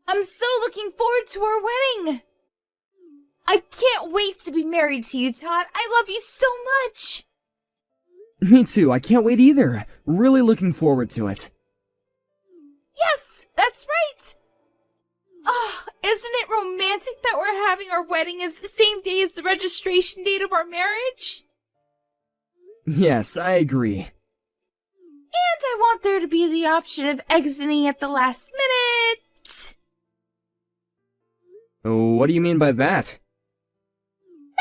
I'm so looking forward to our wedding. I can't wait to be married to you, Todd. I love you so much. Me too, I can't wait either. Really looking forward to it. Yes, that's right. Oh, isn't it romantic that we're having our wedding as the same day as the registration date of our marriage? Yes, I agree. And I want there to be the option of exiting at the last minute. What do you mean by that?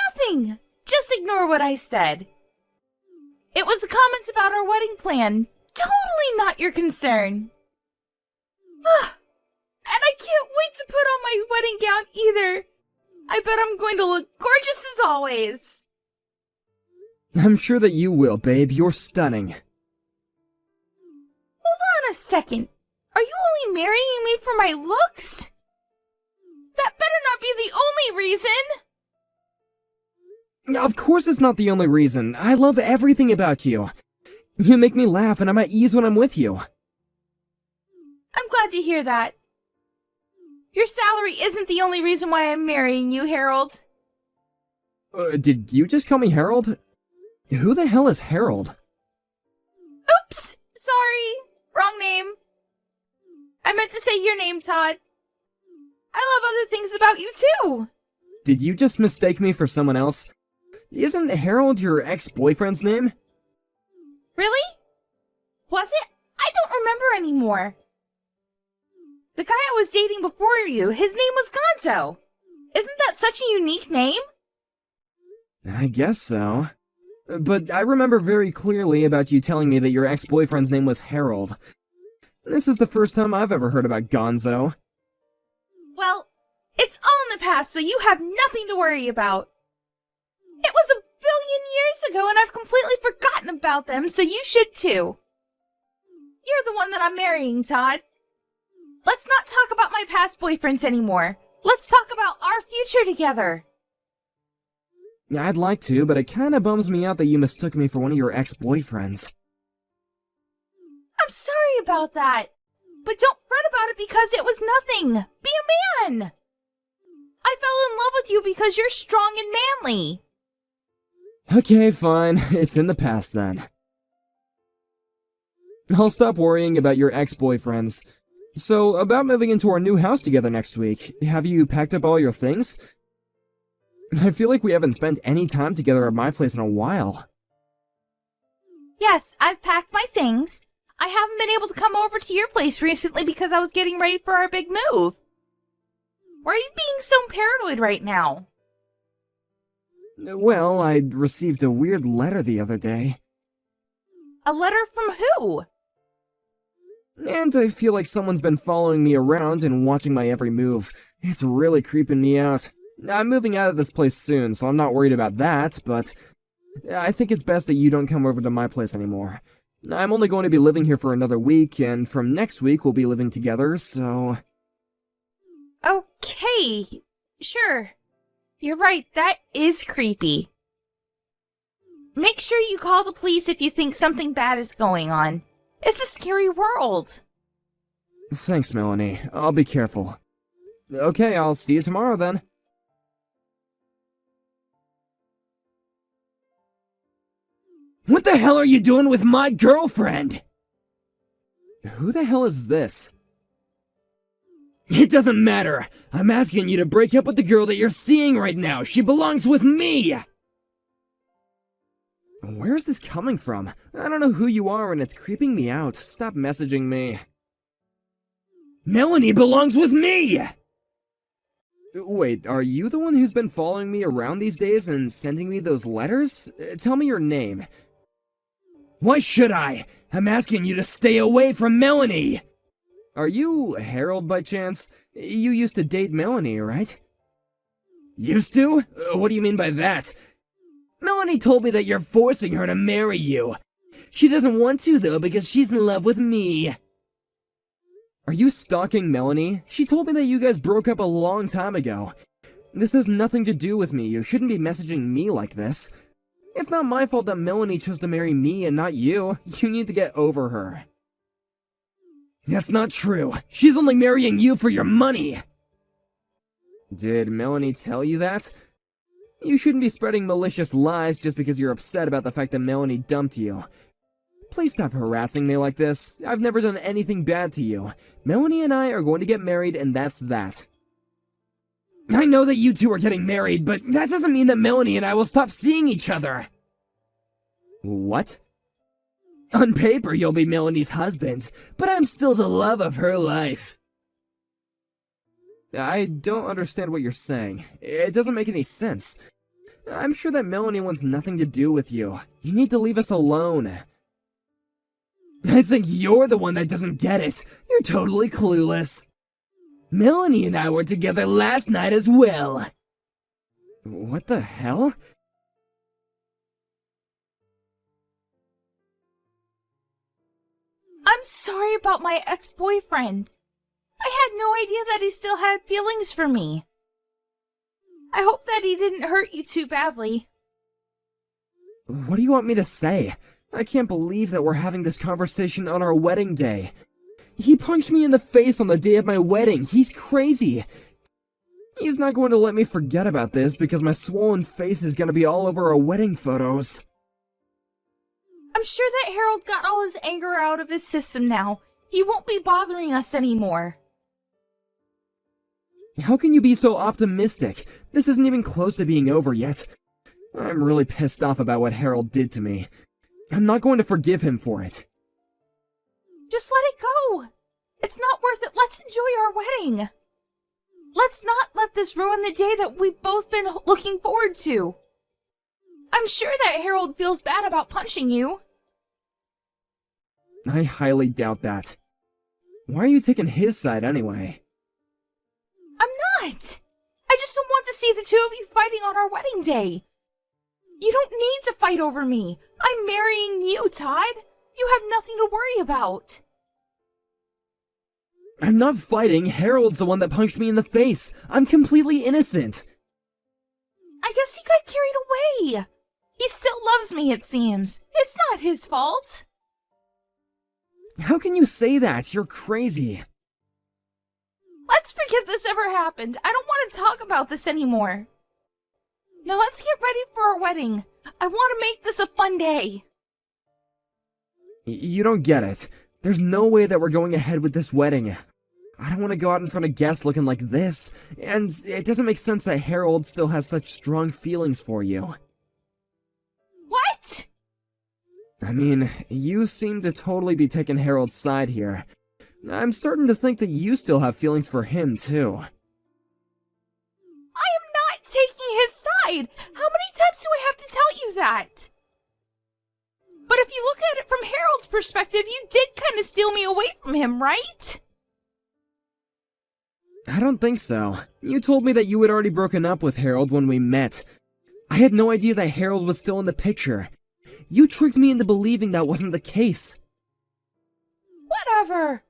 Nothing. Just ignore what I said. It was a comment about our wedding plan. Totally not your concern. And I can't wait to put on my wedding gown either. I bet I'm going to look gorgeous as always. I'm sure that you will, babe. You're stunning. Hold on a second. Are you only marrying me for my looks? That better not be the only reason. Of course it's not the only reason. I love everything about you. You make me laugh and I'm at ease when I'm with you. I'm glad to hear that. Your salary isn't the only reason why I'm marrying you, Harold. Did you just call me Harold? Who the hell is Harold? Oops! Sorry. Wrong name. I meant to say your name, Todd. I love other things about you, too. Did you just mistake me for someone else? Isn't Harold your ex-boyfriend's name? Really? Was it? I don't remember anymore. The guy I was dating before you, his name was Gonzo. Isn't that such a unique name? I guess so. But I remember very clearly about you telling me that your ex-boyfriend's name was Harold. This is the first time I've ever heard about Gonzo. Well, it's all in the past, so you have nothing to worry about. It was 1 billion years ago, and I've completely forgotten about them, so you should too. You're the one that I'm marrying, Todd. Let's not talk about my past boyfriends anymore. Let's talk about our future together. I'd like to, but it kinda bums me out that you mistook me for one of your ex-boyfriends. I'm sorry about that. But don't fret about it because it was nothing. Be a man. I fell in love with you because you're strong and manly. Okay, fine. It's in the past then. I'll stop worrying about your ex-boyfriends. So, about moving into our new house together next week, have you packed up all your things? I feel like we haven't spent any time together at my place in a while. Yes, I've packed my things. I haven't been able to come over to your place recently because I was getting ready for our big move. Why are you being so paranoid right now? Well, I received a weird letter the other day. A letter from who? And I feel like someone's been following me around and watching my every move. It's really creeping me out. I'm moving out of this place soon, so I'm not worried about that, but I think it's best that you don't come over to my place anymore. I'm only going to be living here for another week, and from next week we'll be living together, so... Okay, sure. You're right, that is creepy. Make sure you call the police if you think something bad is going on. It's a scary world. Thanks, Melanie. I'll be careful. Okay, I'll see you tomorrow then. What the hell are you doing with my girlfriend? Who the hell is this? It doesn't matter. I'm asking you to break up with the girl that you're seeing right now. She belongs with me! Where's this coming from? I don't know who you are and it's creeping me out. Stop messaging me. Melanie belongs with me! Wait, are you the one who's been following me around these days and sending me those letters? Tell me your name. Why should I? I'm asking you to stay away from Melanie! Are you Harold by chance? You used to date Melanie, right? Used to? What do you mean by that? Melanie told me that you're forcing her to marry you. She doesn't want to, though, because she's in love with me. Are you stalking Melanie? She told me that you guys broke up a long time ago. This has nothing to do with me. You shouldn't be messaging me like this. It's not my fault that Melanie chose to marry me and not you. You need to get over her. That's not true. She's only marrying you for your money. Did Melanie tell you that? You shouldn't be spreading malicious lies just because you're upset about the fact that Melanie dumped you. Please stop harassing me like this. I've never done anything bad to you. Melanie and I are going to get married, and that's that. I know that you two are getting married, but that doesn't mean that Melanie and I will stop seeing each other. What? On paper, you'll be Melanie's husband, but I'm still the love of her life. I don't understand what you're saying. It doesn't make any sense. I'm sure that Melanie wants nothing to do with you. You need to leave us alone. I think you're the one that doesn't get it. You're totally clueless. Melanie and I were together last night as well. What the hell? I'm sorry about my ex-boyfriend. I had no idea that he still had feelings for me. I hope that he didn't hurt you too badly. What do you want me to say? I can't believe that we're having this conversation on our wedding day. He punched me in the face on the day of my wedding. He's crazy. He's not going to let me forget about this because my swollen face is going to be all over our wedding photos. I'm sure that Harold got all his anger out of his system now. He won't be bothering us anymore. How can you be so optimistic? This isn't even close to being over yet. I'm really pissed off about what Harold did to me. I'm not going to forgive him for it. Just let it go. It's not worth it. Let's enjoy our wedding. Let's not let this ruin the day that we've both been looking forward to. I'm sure that Harold feels bad about punching you. I highly doubt that. Why are you taking his side anyway? I'm not. I just don't want to see the two of you fighting on our wedding day. You don't need to fight over me. I'm marrying you, Todd. You have nothing to worry about. I'm not fighting. Harold's the one that punched me in the face. I'm completely innocent. I guess he got carried away. He still loves me, it seems. It's not his fault. How can you say that? You're crazy. Let's forget this ever happened. I don't want to talk about this anymore. Now let's get ready for our wedding. I want to make this a fun day. You don't get it. There's no way that we're going ahead with this wedding. I don't want to go out in front of guests looking like this, and it doesn't make sense that Harold still has such strong feelings for you. What? I mean, you seem to totally be taking Harold's side here. I'm starting to think that you still have feelings for him, too. I am not taking his side! How many times do I have to tell you that? But if you look at it from Harold's perspective, you did kind of steal me away from him, right? I don't think so. You told me that you had already broken up with Harold when we met. I had no idea that Harold was still in the picture. You tricked me into believing that wasn't the case. Whatever.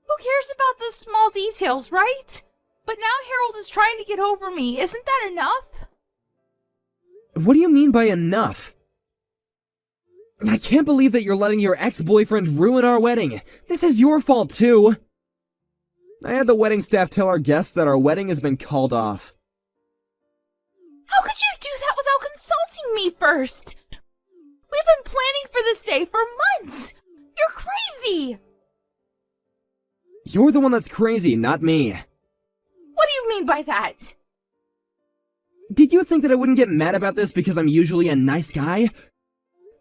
Who cares about the small details, right? But now Harold is trying to get over me. Isn't that enough? What do you mean by enough? I can't believe that you're letting your ex-boyfriend ruin our wedding. This is your fault, too. I had the wedding staff tell our guests that our wedding has been called off. How could you do that without consulting me first? We've been planning for this day for months. You're crazy. You're the one that's crazy, not me. What do you mean by that? Did you think that I wouldn't get mad about this because I'm usually a nice guy?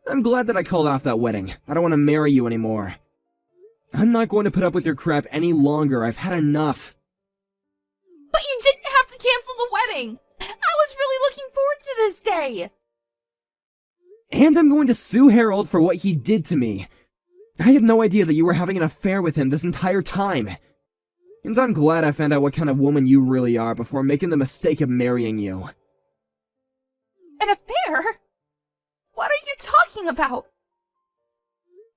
I'm glad that I called off that wedding. I don't want to marry you anymore. I'm not going to put up with your crap any longer. I've had enough. But you didn't have to cancel the wedding. I was really looking forward to this day. And I'm going to sue Harold for what he did to me. I had no idea that you were having an affair with him this entire time. And I'm glad I found out what kind of woman you really are before making the mistake of marrying you. An affair? What are you talking about?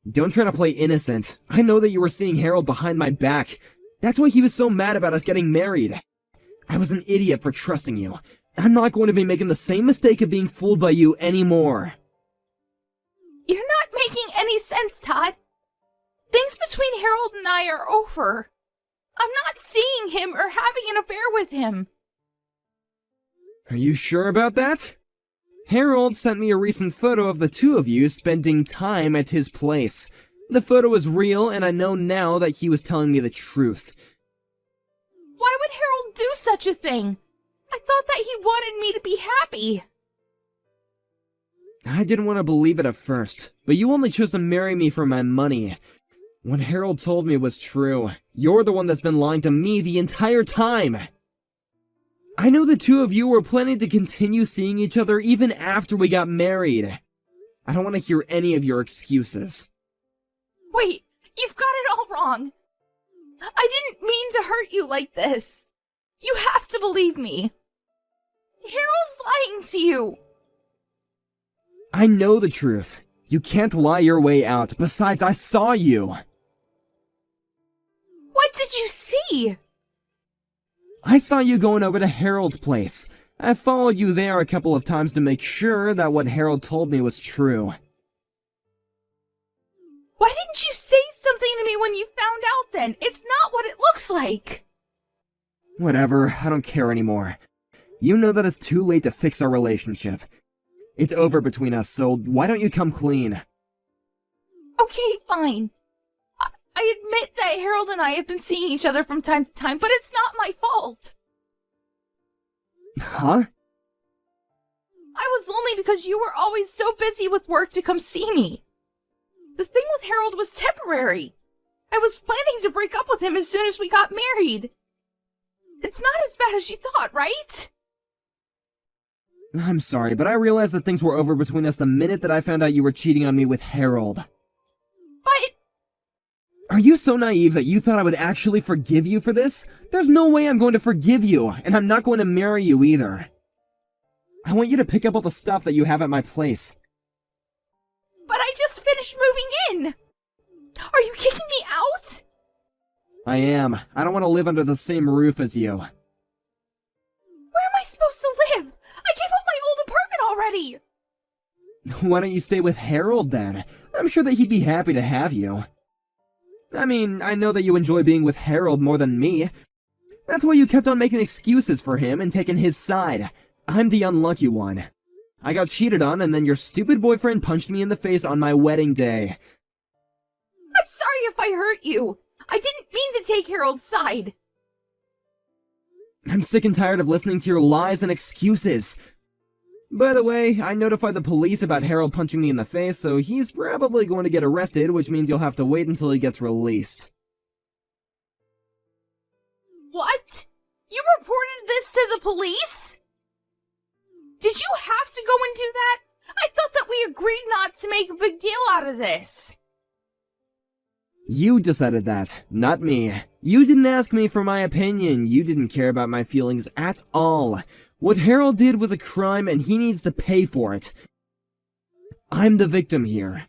Don't try to play innocent. I know that you were seeing Harold behind my back. That's why he was so mad about us getting married. I was an idiot for trusting you. I'm not going to be making the same mistake of being fooled by you anymore. You're not making any sense, Todd. Things between Harold and I are over. I'm not seeing him or having an affair with him. Are you sure about that? Harold sent me a recent photo of the two of you spending time at his place. The photo is real, and I know now that he was telling me the truth. Why would Harold do such a thing? I thought that he wanted me to be happy. I didn't want to believe it at first, but you only chose to marry me for my money. What Harold told me was true. You're the one that's been lying to me the entire time. I know the two of you were planning to continue seeing each other even after we got married. I don't want to hear any of your excuses. Wait, you've got it all wrong. I didn't mean to hurt you like this. You have to believe me. Harold's lying to you. I know the truth. You can't lie your way out. Besides, I saw you. What did you see? I saw you going over to Harold's place. I followed you there a couple of times to make sure that what Harold told me was true. Why didn't you say something to me when you found out then? It's not what it looks like. Whatever, I don't care anymore. You know that it's too late to fix our relationship. It's over between us, so why don't you come clean? Okay, fine. I admit that Harold and I have been seeing each other from time to time, but it's not my fault. Huh? I was lonely because you were always so busy with work to come see me. The thing with Harold was temporary. I was planning to break up with him as soon as we got married. It's not as bad as you thought, right? I'm sorry, but I realized that things were over between us the minute that I found out you were cheating on me with Harold. But... Are you so naive that you thought I would actually forgive you for this? There's no way I'm going to forgive you, and I'm not going to marry you either. I want you to pick up all the stuff that you have at my place. But I just finished moving in! Are you kicking me out? I am. I don't want to live under the same roof as you. Where am I supposed to live? I gave up my old apartment already! Why don't you stay with Harold then? I'm sure that he'd be happy to have you. I mean, I know that you enjoy being with Harold more than me. That's why you kept on making excuses for him and taking his side. I'm the unlucky one. I got cheated on, and then your stupid boyfriend punched me in the face on my wedding day. I'm sorry if I hurt you. I didn't mean to take Harold's side. I'm sick and tired of listening to your lies and excuses. By the way, I notified the police about Harold punching me in the face, so he's probably going to get arrested, which means you'll have to wait until he gets released. What? You reported this to the police? Did you have to go and do that? I thought that we agreed not to make a big deal out of this. You decided that, not me. You didn't ask me for my opinion. You didn't care about my feelings at all. What Harold did was a crime, and he needs to pay for it. I'm the victim here.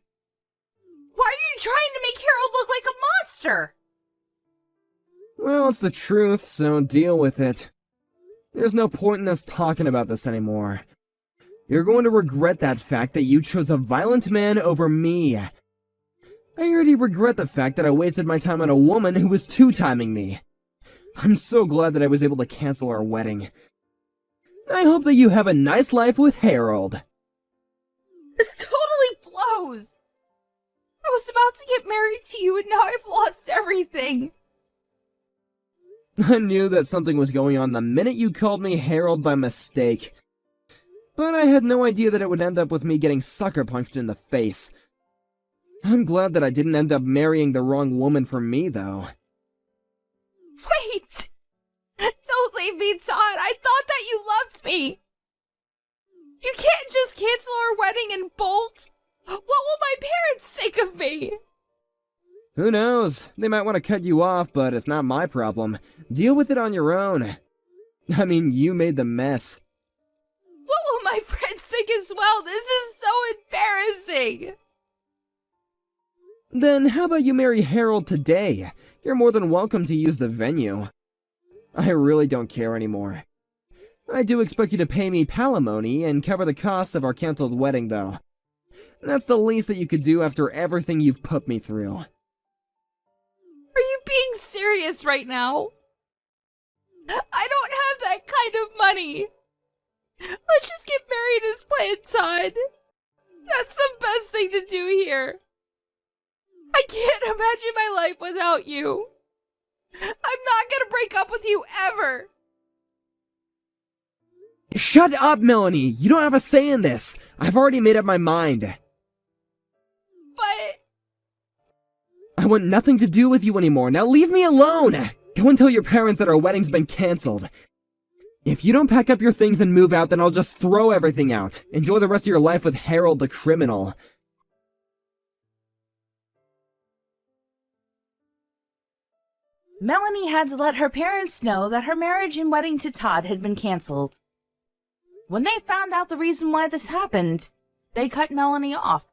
Why are you trying to make Harold look like a monster? Well, it's the truth, so deal with it. There's no point in us talking about this anymore. You're going to regret that fact that you chose a violent man over me. I already regret the fact that I wasted my time on a woman who was two-timing me. I'm so glad that I was able to cancel our wedding. I hope that you have a nice life with Harold. This totally blows. I was about to get married to you and now I've lost everything. I knew that something was going on the minute you called me Harold by mistake. But I had no idea that it would end up with me getting sucker punched in the face. I'm glad that I didn't end up marrying the wrong woman for me, though. Wait! Don't leave me, Todd. I thought that you loved me. You can't just cancel our wedding and bolt. What will my parents think of me? Who knows? They might want to cut you off, but it's not my problem. Deal with it on your own. I mean, you made the mess. What will my friends think as well? This is so embarrassing. Then how about you marry Harold today? You're more than welcome to use the venue. I really don't care anymore. I do expect you to pay me palimony and cover the costs of our canceled wedding, though. That's the least that you could do after everything you've put me through. being serious right now? I don't have that kind of money. Let's just get married as planned, Todd. That's the best thing to do here. I can't imagine my life without you. I'm not gonna break up with you ever. Shut up, Melanie! You don't have a say in this! I've already made up my mind. But... I want nothing to do with you anymore. Now leave me alone! Go and tell your parents that our wedding's been cancelled. If you don't pack up your things and move out, then I'll just throw everything out. Enjoy the rest of your life with Harold the criminal. Melanie had to let her parents know that her marriage and wedding to Todd had been cancelled. When they found out the reason why this happened, they cut Melanie off.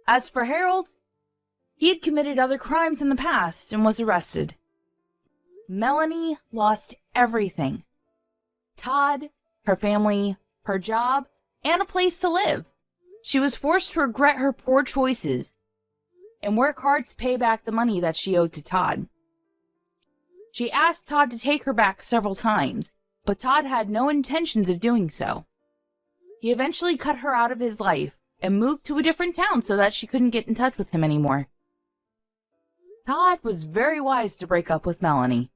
As for Harold, he had committed other crimes in the past and was arrested. Melanie lost everything. Todd, her family, her job, and a place to live. She was forced to regret her poor choices and work hard to pay back the money that she owed to Todd. She asked Todd to take her back several times, but Todd had no intentions of doing so. He eventually cut her out of his life and moved to a different town so that she couldn't get in touch with him anymore. Todd was very wise to break up with Melanie.